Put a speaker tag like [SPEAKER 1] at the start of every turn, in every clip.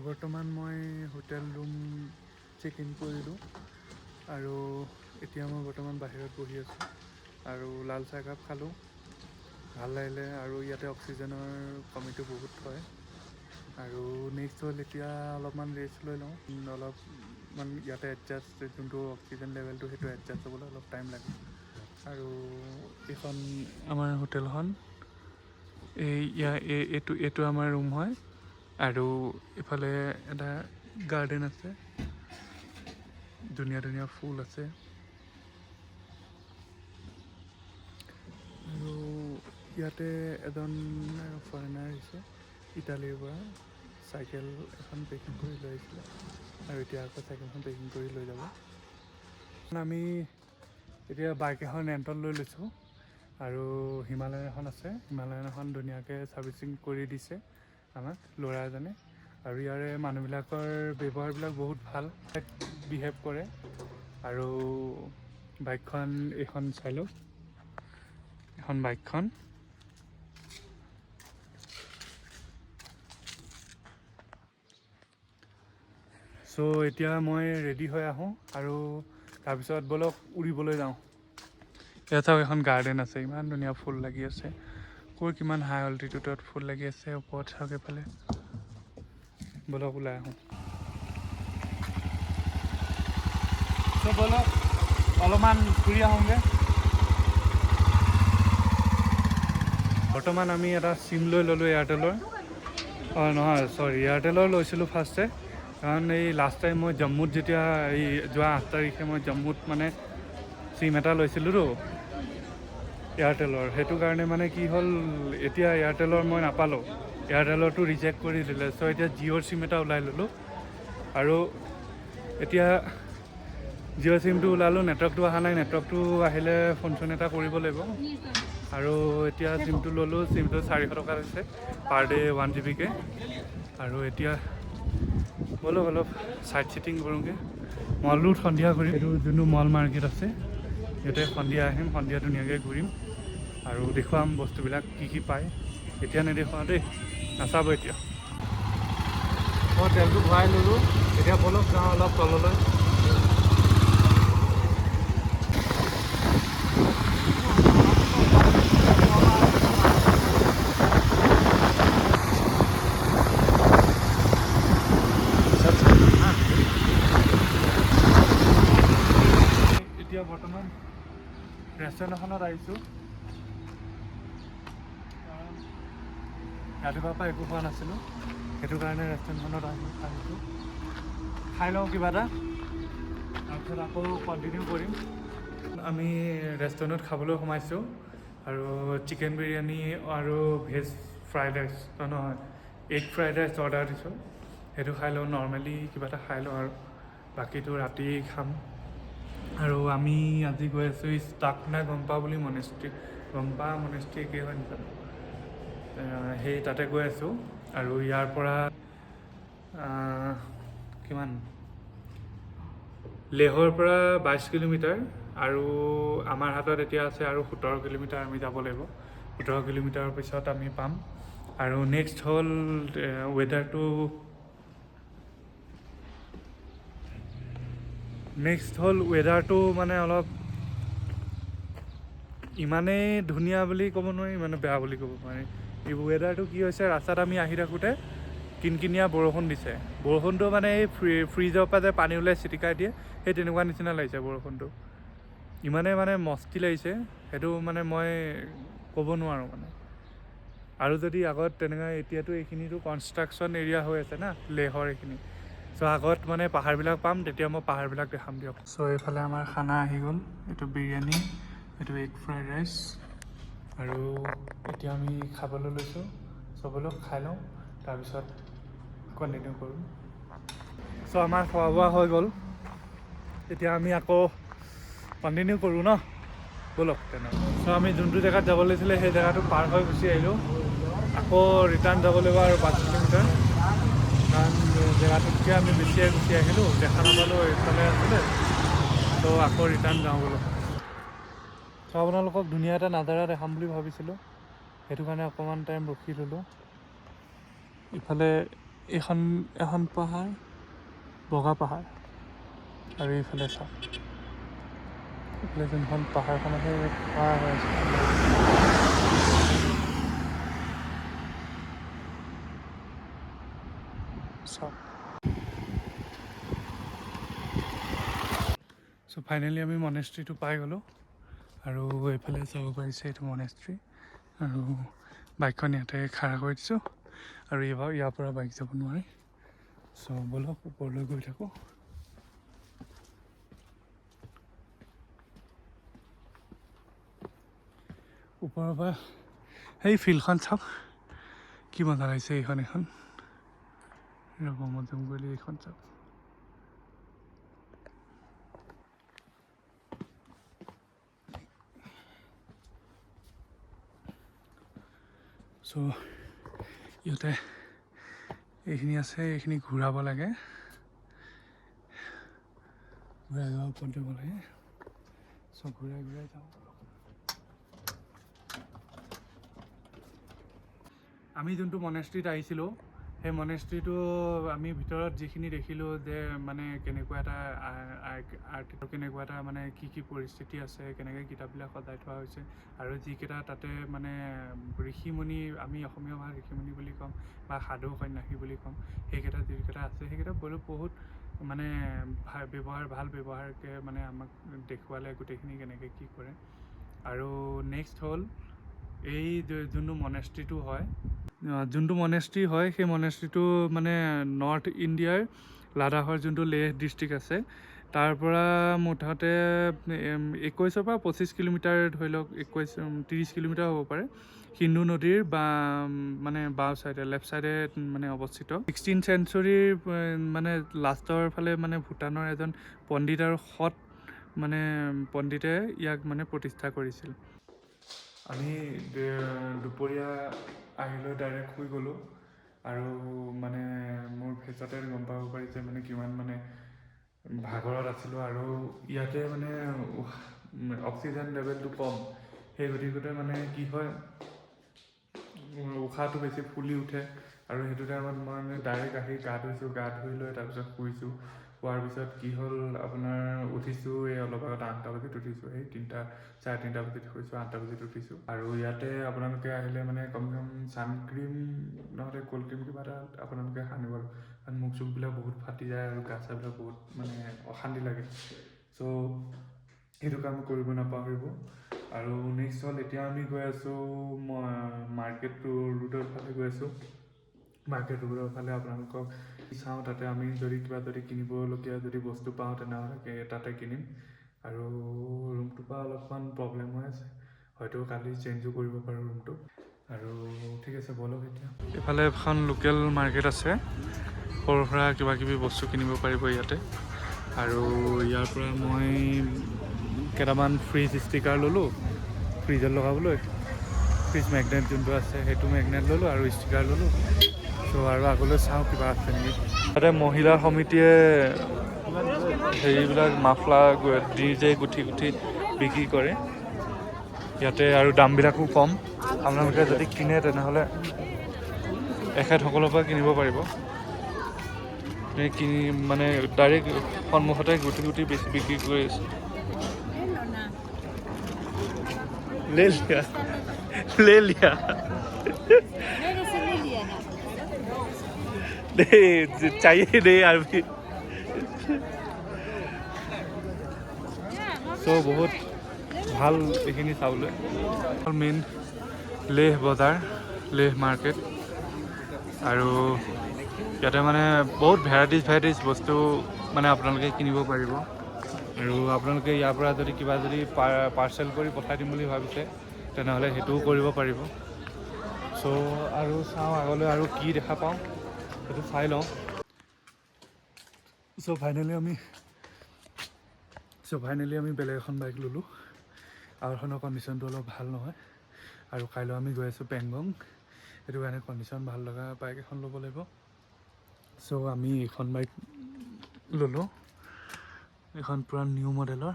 [SPEAKER 1] বৰ্তমান মই hotel room check in কৰিলোঁ আৰু এতিয়া মই বৰ্তমান বাহিৰত বহি আছোঁ আৰু লাল চাহ একাপ খালোঁ, ভাল লাগিলে। আৰু ইয়াতে অক্সিজেনৰ কমিটো বহুত হয় আৰু নেক্সট হ'ল এতিয়া অলপমান ৰেষ্ট লৈ লওঁ, অলপমান ইয়াতে এডজাষ্ট যোনটো অক্সিজেন লেভেলটো সেইটো এডজাষ্ট হ'বলৈ অলপ টাইম লাগে। আৰু এইখন আমাৰ হোটেলখন, এইটো আমাৰ ৰুম হয় আৰু ইফালে এটা গাৰ্ডেন আছে, ধুনীয়া ধুনীয়া ফুল আছে আৰু ইয়াতে এজন ফৰেনাৰ আহিছে ইটালীৰ পৰা, চাইকেল এখন পেকিং কৰি লৈ আহিছিলে আৰু এতিয়া আকৌ চাইকেলখন পেকিং কৰি লৈ যাব। আমি এতিয়া বাইক এখন ৰেণ্টত লৈ লৈছোঁ আৰু হিমালয়ান এখন আছে, হিমালয়ান এখন ধুনীয়াকৈ ছাৰ্ভিচিং কৰি দিছে আমাক ল'ৰা এজনে। আৰু ইয়াৰে মানুহবিলাকৰ ব্যৱহাৰবিলাক বহুত ভাল, বিহেভ কৰে। আৰু বাইকখন এইখন চাই লওক, এখন বাইকখন চ' এতিয়া মই ৰেডি হৈ আহোঁ আৰু তাৰপিছত ব'লক উৰিবলৈ যাওঁ। ইয়াত চাওক এখন গাৰ্ডেন আছে, ইমান ধুনীয়া ফুল লাগি আছে, ক'ৰ কিমান হাই অল্টিটিউডত ফুল লাগি আছে, ওপৰত চাওক এইফালে। ব'লক ওলাই আহোঁ। চ' ব'লক অলপমান ফুৰি আহোঁগৈ। বৰ্তমান আমি এটা চিম লৈ ল'লোঁ এয়াৰটেলৰ, নহয় চৰি এয়াৰটেলৰ লৈছিলোঁ ফাৰ্ষ্টে, কাৰণ এই লাষ্ট টাইম মই জম্মুত যেতিয়া এই যোৱা 8 তাৰিখে মই জম্মুত মানে চিম এটা লৈছিলোঁতো এয়াৰটেলৰ, সেইটো কাৰণে মানে কি হ'ল, এতিয়া এয়াৰটেলৰ মই নাপালোঁ, এয়াৰটেলৰটো ৰিজেক্ট কৰি দিলে। চ' এতিয়া জিঅ'ৰ চিম এটা ওলাই ল'লোঁ আৰু এতিয়া জিঅ' চিমটো ওলালোঁ, নেটৱৰ্কটো অহা নাই, নেটৱৰ্কটো আহিলে ফোন চোন এটা কৰিব লাগিব। আৰু এতিয়া চিমটো ল'লোঁ, চিমটো 400 টকা হৈছে পাৰ ডে' 1 GB আৰু এতিয়া ব'লক অলপ চাইট চিটিং কৰোঁগৈ। মলটোত সন্ধিয়া ঘূৰিম, এইটো যোনটো মল মাৰ্কেট আছে ইয়াতে সন্ধিয়া আহিম, সন্ধিয়া ধুনীয়াকৈ ঘূৰিম আৰু দেখুৱাম বস্তুবিলাক কি কি পায়। এতিয়া নেদেখুৱাওঁ দেই, নাচাব এতিয়া। মই তেলটো ভৰাই ল'লোঁ, এতিয়া ব'লক যাওঁ অলপ তললৈ। এতিয়া বৰ্তমান ৰেষ্টুৰেণ্ট এখনত আহিছোঁ, ৰাতিপুৱাৰ পৰা একো খোৱা নাছিলোঁ, সেইটো কাৰণে ৰেষ্টুৰেণ্টখনত আহিছোঁ। খাই লওঁ কিবা এটা, তাৰপিছত আকৌ কণ্টিনিউ কৰিম। আমি ৰেষ্টুৰেণ্টত খাবলৈ সোমাইছোঁ আৰু চিকেন বিৰিয়ানী আৰু ভেজ ফ্ৰাইড ৰাইচ, নহয় এগ ফ্ৰাইড ৰাইচ অৰ্ডাৰ দিছোঁ, সেইটো খাই লওঁ। নৰ্মেলি কিবা এটা খাই লওঁ আৰু বাকীটো ৰাতি খাম। আৰু আমি আজি গৈ আছোঁ ষ্টাকনা গম্পা বুলি মনেষ্ট্ৰি, গম্পা মনেষ্ট্ৰি একেই হয় নেকি, সেই তাতে গৈ আছোঁ। আৰু ইয়াৰ পৰা কিমান, লেহৰ পৰা 22 কিলোমিটাৰ আৰু আমাৰ হাতত এতিয়া আছে আৰু 17 কিলোমিটাৰ আমি যাব লাগিব। 17 কিলোমিটাৰৰ পিছত আমি পাম। আৰু নেক্সট হ'ল ৱেডাৰটো মানে অলপ ইমানেই ধুনীয়া বুলি ক'ব নোৱাৰি, ইমানে বেয়া বুলি ক'ব নোৱাৰি। এই ৱেডাৰটো কি হৈছে, ৰাস্তাত আমি আহি থাকোঁতে কিনকিনীয়া বৰষুণ দিছে, বৰষুণটো মানে এই ফ্ৰিজৰ পৰা যে পানী ওলাই চিটিকাই দিয়ে, সেই তেনেকুৱা নিচিনা লাগিছে বৰষুণটো। ইমানেই মানে মস্তি লাগিছে, সেইটো মানে মই ক'ব নোৱাৰোঁ মানে। আৰু যদি আগত তেনেকৈ, এতিয়াতো এইখিনিতো কনষ্ট্ৰাকশ্যন এৰিয়া হৈ আছে না লেহৰ এইখিনি, চ' আগত মানে পাহাৰবিলাক পাম, তেতিয়া মই পাহাৰবিলাক দেখাম দিয়ক। চ' এইফালে আমাৰ খানা আহি গ'ল, এইটো বিৰিয়ানী, এইটো এগ ফ্ৰাইড ৰাইচ আৰু এতিয়া আমি খাবলৈ লৈছোঁ। চবলৈক খাই লওঁ, তাৰপিছত কণ্টিনিউ কৰোঁ। চ' আমাৰ খোৱা বোৱা হৈ গ'ল, এতিয়া আমি আকৌ কণ্টিনিউ কৰোঁ ন, ব'লক তেনেহ'লে। চ' আমি যোনটো জেগাত যাব লাগিছিলে সেই জেগাটো পাৰ হৈ গুচি আহিলোঁ, আকৌ ৰিটাৰ্ণ যাব লাগিব আৰু 5 কিলোমিটাৰ, কাৰণ জেগাটোতকৈ আমি বেছিয়ে গুচি আহিলোঁ, দেখা নাপালোঁ এইফালে আছিলে। ত' আকৌ ৰিটাৰ্ণ যাওঁ ব'লক। চ' আপোনালোকক ধুনীয়া এটা নাজাৰা দেখাম বুলি ভাবিছিলোঁ, সেইটো কাৰণে অকণমান টাইম ৰখি ল'লোঁ। ইফালে এখন পাহাৰ, বগা পাহাৰ, আৰু এইফালে চাওক, এইফালে যোনখন পাহাৰখন আছে পাহাৰ হৈ আছে চাওক। চ' ফাইনেলি আমি মনেষ্ট্ৰিটো পাই গ'লোঁ, আৰু এইফালে চাব পাৰিছে এইটো মনেষ্ট্ৰি, আৰু বাইকখন ইয়াতে খাৰা কৰি দিছোঁ, আৰু ইয়াৰ পৰা বাইক যাব নোৱাৰি। চ' ব'লক ওপৰলৈ গৈ থাকোঁ। ওপৰৰ পৰা সেই ফিল্ডখন চাওক, কি মজা লাগিছে এইখন ৰকমত জুম কৰিলে এইখন চাওক। চ' ইয়াতে এইখিনি আছে, এইখিনি ঘূৰাব লাগে, ঘূৰাই যোৱাৰ ওপৰত যাব লাগে। চ' ঘূৰাই যাওঁ। আমি যোনটো মনেষ্ট্ৰিত আহিছিলোঁ, সেই মনেষ্ট্ৰিটো আমি ভিতৰত যিখিনি দেখিলোঁ যে মানে কেনেকুৱা এটা কেনেকুৱা এটা মানে কি পৰিস্থিতি আছে, কেনেকৈ কিতাপবিলাক সজাই থোৱা হৈছে, আৰু যিকেইটা তাতে মানে ঋষিমুনি, আমি অসমীয়া ভাষাত ঋষিমুনি বুলি ক'ম বা সাধু সন্যাসী বুলি ক'ম, যিকেইটা আছে সেইকেইটা বহুত মানে ভাল ব্যৱহাৰকে মানে আমাক দেখুৱালে গোটেইখিনি কেনেকৈ কি কৰে। আৰু নেক্সট হ'ল এই যোনটো মনেষ্ট্ৰিটো হয়, সেই মনেষ্ট্ৰিটো মানে নৰ্থ ইণ্ডিয়াৰ লাডাখৰ যোনটো লেহ ডিষ্ট্ৰিক্ট আছে, তাৰ পৰা মুঠতে 21 পৰা 25 কিলোমিটাৰ, ধৰি লওক 30 কিলোমিটাৰ হ'ব পাৰে, সিন্ধু নদীৰ মানে বাওঁ ছাইডে, লেফ্ট ছাইডে মানে অৱস্থিত। 16th চেঞ্চুৰীৰ মানে লাষ্টৰ ফালে মানে ভূটানৰ এজন পণ্ডিত আৰু সৎ মানে পণ্ডিতে ইয়াক মানে প্ৰতিষ্ঠা কৰিছিল। আমি দুপৰীয়া আহিলৈ ডাইৰেক্ট শুই গ'লোঁ, আৰু মানে মোৰ ফেচতে গম পাব পাৰিছে মানে কিমান মানে ভাগৰত আছিলোঁ, আৰু ইয়াতে মানে অক্সিজেন লেভেলটো কম, সেই গতিকে মানে কি হয়, উশাহটো বেছি ফুলি উঠে, আৰু সেইটো টাইমত মই মানে ডাইৰেক্ট আহি গা ধুইছোঁ, গা ধুই লৈ তাৰপিছত শুইছোঁ। হোৱাৰ পিছত কি হ'ল, আপোনাৰ উঠিছোঁ এই অলপ আগত 8টা বজাত উঠিছোঁ, সেই 3:30 বজাত শুইছোঁ, 8টা বজাত উঠিছোঁ। আৰু ইয়াতে আপোনালোকে আহিলে মানে কমচে কম ছানক্ৰীম নহ'লে কোল্ড ক্ৰীম কিবা এটা আপোনালোকে সানিব, কাৰণ মুখ চুখবিলাক বহুত ফাটি যায় আৰু গা চাবিলাক বহুত মানে অশান্তি লাগে। চ' সেইটো কাম কৰিব নাপাহৰিব। আৰু নেক্সট হ'ল, এতিয়া আমি গৈ আছোঁ মাৰ্কেট ৰোডৰ ফালে গৈ আছোঁ। মাৰ্কেট ৰোডৰ ফালে আপোনালোকক চাওঁ, তাতে আমি যদি কিনিবলগীয়া যদি বস্তু পাওঁ তেনেহ'লে তাতে কিনিম। আৰু ৰুমটোৰ পৰা অলপমান প্ৰব্লেম হৈ আছে, হয়তো কালি চেঞ্জো কৰিব পাৰোঁ ৰুমটো। আৰু ঠিক আছে, ব'লক এতিয়া। এইফালে এখন লোকেল মাৰ্কেট আছে, সৰু সুৰা কিবা কিবি বস্তু কিনিব পাৰিব ইয়াতে। আৰু ইয়াৰ পৰা মই কেইটামান ফ্ৰিজ ষ্টিকাৰ ল'লোঁ, ফ্ৰিজত লগাবলৈ। ফ্ৰিজ মেগনেট যোনটো আছে সেইটো মেগনেট ল'লোঁ, আৰু ষ্টিকাৰ ল'লোঁ। চ' আৰু আগলৈ চাওঁ কিবা আছে নেকি। তাতে মহিলা সমিতিয়ে হেৰিবিলাক মাফলাৰ গুঠি বিক্ৰী কৰে ইয়াতে, আৰু দামবিলাকো কম। আপোনালোকে যদি কিনে তেনেহ'লে এখেতসকলৰ পৰা কিনিব পাৰিব। কিনি মানে ডাইৰেক্ট সন্মুখতে গুঠি বেছি বিক্ৰী কৰি আছে। ले लिया चाहिए नहीं यार भी। চ' বহুত ভাল এইখিনি চাবলৈ। মেইন লেহ বজাৰ, লেহ মাৰ্কেট, আৰু ইয়াতে মানে বহুত ভেৰাইটিজ বস্তু মানে আপোনালোকে কিনিব পাৰিব। আৰু আপোনালোকে ইয়াৰ পৰা যদি কিবা পাৰ্চেল কৰি পঠাই দিম বুলি ভাবিছে তেনেহ'লে সেইটোও কৰিব পাৰিব। চ' আৰু চাওঁ আগলৈ আৰু কি দেখা পাওঁ, সেইটো চাই লওঁ। চ' ফাইনেলি আমি বেলেগ এখন বাইক ল'লোঁ, আৰু এখনৰ কণ্ডিশ্যনটো অলপ ভাল নহয়, আৰু কাইলৈ আমি গৈ আছোঁ পেংগং। সেইটো কাৰণে কণ্ডিশ্যন ভাল লগা বাইক এখন ল'ব লাগিব। চ' আমি এইখন বাইক ল'লোঁ, এইখন পূৰা নিউ মডেলৰ।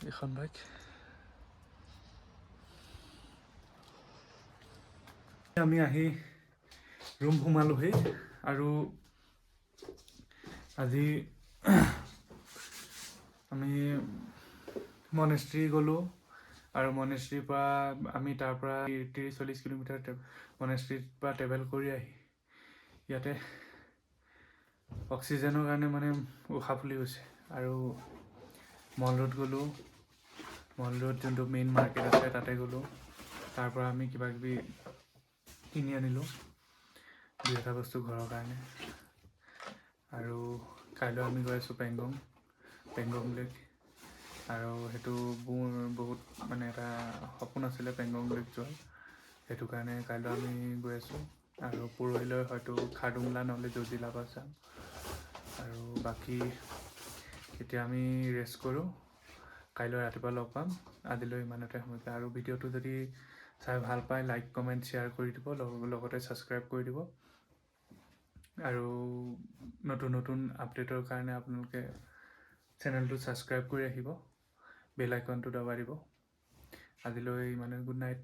[SPEAKER 1] এইখন বাইক আমি আহি ৰুম সোমালোহি আৰু আজি আমি মনেষ্ট্ৰী গ'লোঁ আৰু মনেষ্ট্ৰীৰ পৰা আমি তাৰ পৰা 30-40 কিলোমিটাৰ মনেষ্ট্ৰীৰ পৰা ট্ৰেভেল কৰি আহি ইয়াতে অক্সিজেনৰ কাৰণে মানে উশাহ ফুলি গৈছে আৰু মল ৰোড গ'লোঁ। মল ৰোড যোনটো মেইন মাৰ্কেট আছে তাতে গ'লোঁ। তাৰ পৰা আমি কিবাকিবি কিনি আনিলোঁ 2-এটা বস্তু ঘৰৰ কাৰণে। আৰু কাইলৈ আমি গৈ আছোঁ পেংগং লেক। আৰু সেইটো মোৰ বহুত মানে এটা সপোন আছিলে পেংগং লেক যোৱাৰ, সেইটো কাৰণে কাইলৈ আমি গৈ আছোঁ। আৰু পৰহিলৈ হয়তো খাৰডুংলা নহ'লে জজিলা পাছ যাম। আৰু বাকী এতিয়া আমি ৰেষ্ট কৰোঁ, কাইলৈ ৰাতিপুৱা লগ পাম। আজিলৈ ইমানতে সামৰিছোঁ। আৰু ভিডিঅ'টো যদি চাই ভাল পায় লাইক কমেণ্ট শ্বেয়াৰ কৰি দিব, লগতে ছাবস্ক্ৰাইব কৰি দিব। আৰু নতুন নতুন আপডেটৰ কাৰণে আপোনালোকে চেনেলটো ছাবস্ক্ৰাইব কৰি ৰাখিব, বেল আইকনটো দবাই দিব। আজিলৈ ইমানে, গুড নাইট।